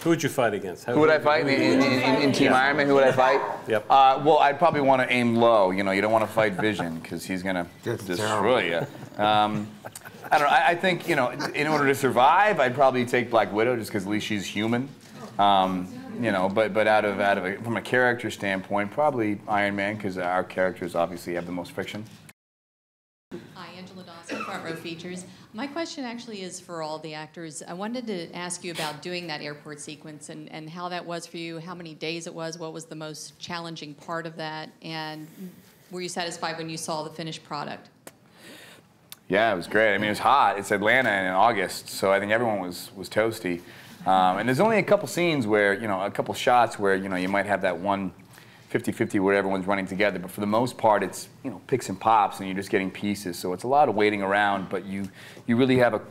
Who would you fight against? Who would I fight in Team Iron Man? Who would I fight? Yep. Well, I'd probably want to aim low. You know, you don't want to fight Vision because he's gonna destroy you. I don't know. I think, you know, in order to survive, I'd probably take Black Widow just because at least she's human. You know, but from a character standpoint, probably Iron Man because our characters obviously have the most friction. Hi, Angela Dawson, Front Row Features. My question actually is for all the actors. I wanted to ask you about doing that airport sequence and how that was for you, how many days it was, what was the most challenging part of that, and were you satisfied when you saw the finished product? Yeah, it was great. I mean, it was hot. It's Atlanta in August, so I think everyone was toasty. And there's only a couple scenes where, you know, a couple shots where, you know, you might have that one 50-50 where everyone's running together, but for the most part, it's, you know, picks and pops, and you're just getting pieces. So it's a lot of waiting around, but you really have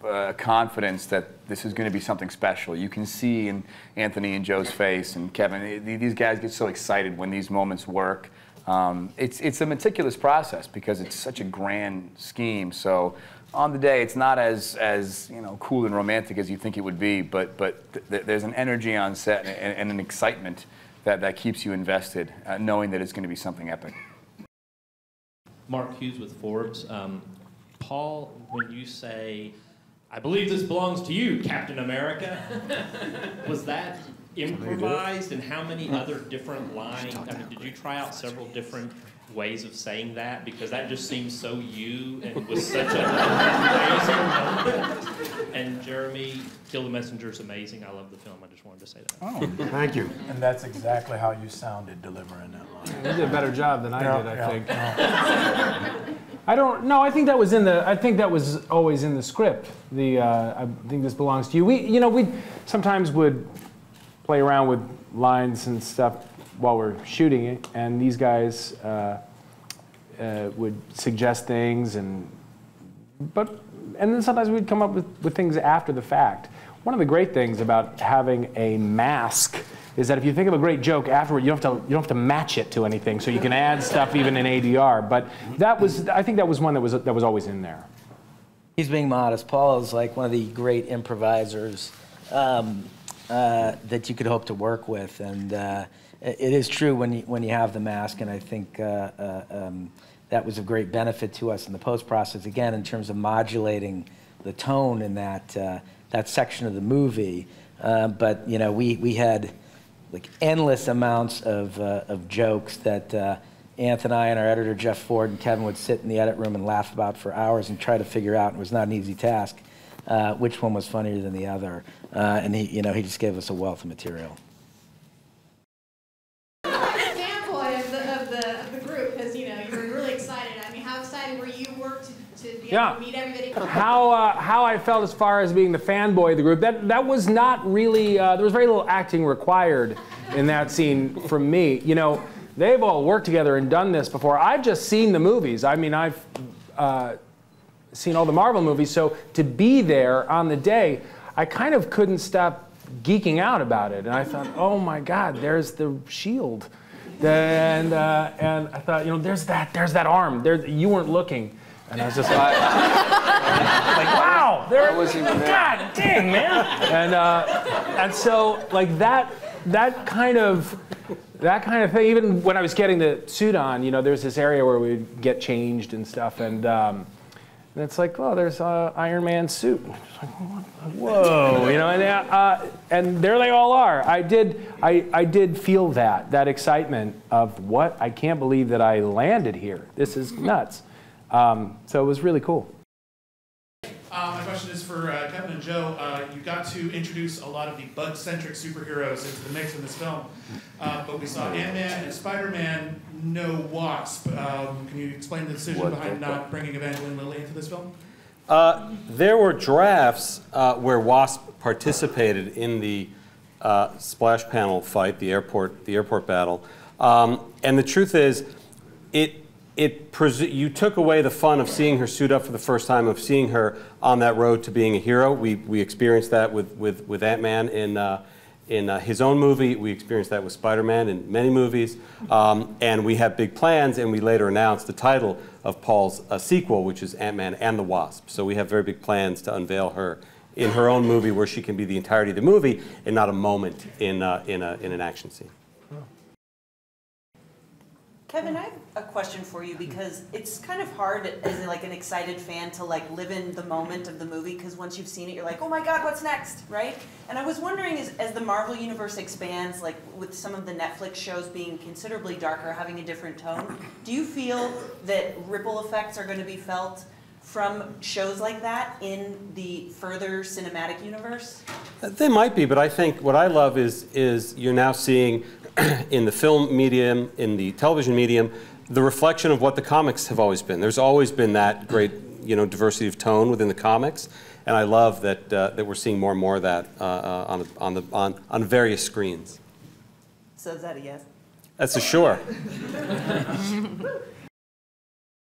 a confidence that this is going to be something special. You can see in Anthony and Joe's face and Kevin, these guys get so excited when these moments work. It's a meticulous process because it's such a grand scheme. So on the day, it's not as you know, cool and romantic as you think it would be, but there's an energy on set and an excitement that keeps you invested, knowing that it's going to be something epic. Mark Hughes with Forbes. Paul, when you say, "I believe this belongs to you, Captain America," was that improvised, and how many other different lines? I mean, did you try out several different ways of saying that? Because that just seems so you and was such an amazing moment. And Jeremy, Kill the Messenger is amazing. I love the film. I just wanted to say that. Oh, thank you. And that's exactly how you sounded delivering that line. You did a better job than I did, I think. I don't know. I think that was in the. I think that was always in the script. I think this belongs to you. We sometimes would play around with lines and stuff while we're shooting it, and these guys would suggest things, and then sometimes we'd come up with things after the fact. One of the great things about having a mask is that if you think of a great joke afterward, you don't have to match it to anything, so you can add stuff even in ADR. But I think that was one that was always in there. He's being modest. Paul is like one of the great improvisers that you could hope to work with, and it is true when you have the mask, and I think that was a great benefit to us in the post process. Again, in terms of modulating the tone in that section of the movie, but you know, we had like endless amounts of jokes that Anthony and our editor Jeff Ford and Kevin would sit in the edit room and laugh about for hours and try to figure out. It was not an easy task. Which one was funnier than the other, and he just gave us a wealth of material. Fanboy of the group, because you were really excited. I mean, how excited were you to be able to meet everybody? How I felt as far as being the fanboy of the group, that was not really. There was very little acting required in that scene from me. You know, they've all worked together and done this before. I've just seen the movies. I mean, I've seen all the Marvel movies, so to be there on the day, I kind of couldn't stop geeking out about it. And I thought, oh my God, there's the shield. And I thought, there's that arm. You weren't looking. And I was just like, wow, there was God dang, man. And so like that kind of thing, even when I was getting the suit on, there's this area where we'd get changed and stuff, and it's like, oh, there's Iron Man's suit. Whoa, and there they all are. I did feel that excitement of what? I can't believe that I landed here. This is nuts. So it was really cool. My question is for Kevin and Joe. You got to introduce a lot of the bug-centric superheroes into the mix in this film, but we saw Ant-Man and Spider-Man, no Wasp. Can you explain the decision behind not bringing Evangeline Lilly into this film? There were drafts where Wasp participated in the splash panel fight, the airport battle, and the truth is, you took away the fun of seeing her suit up for the first time, of seeing her on that road to being a hero. We experienced that with Ant-Man in his own movie. We experienced that with Spider-Man in many movies. And we have big plans, and we later announced the title of Paul's sequel, which is Ant-Man and the Wasp. So we have very big plans to unveil her in her own movie where she can be the entirety of the movie and not a moment in an action scene. Kevin, I have a question for you because it's kind of hard as like an excited fan to like live in the moment of the movie because once you've seen it, you're like, oh my God, what's next, right? And I was wondering, as the Marvel Universe expands, like with some of the Netflix shows being considerably darker, having a different tone, do you feel that ripple effects are going to be felt from shows like that in the further cinematic universe? They might be, but I think what I love is you're now seeing in the film medium, in the television medium, the reflection of what the comics have always been. There's always been that great, diversity of tone within the comics, and I love that that we're seeing more and more of that on various screens. So is that a yes? That's a sure.